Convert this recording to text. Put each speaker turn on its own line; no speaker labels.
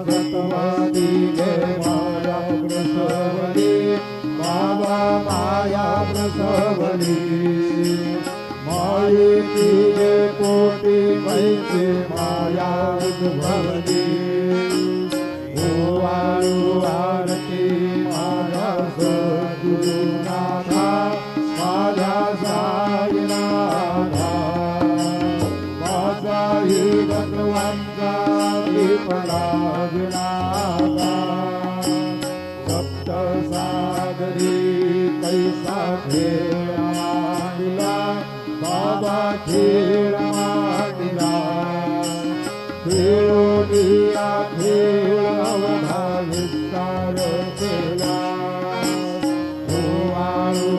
सतवती गे माया प्रसवली बाबा माया प्रसवली मायेची गे कोटी मैसे माया उद्भवली ओवाळू आरती माझा सद्गुरुनाथा माझा साईनाथा माझाही भगवानचा विपणा विनाथा सप्त सागरी कैसा खेळ मांडला बाबा खेळ मांडला खेळोनिया खेळ अवघा विस्तार केला ओवाळू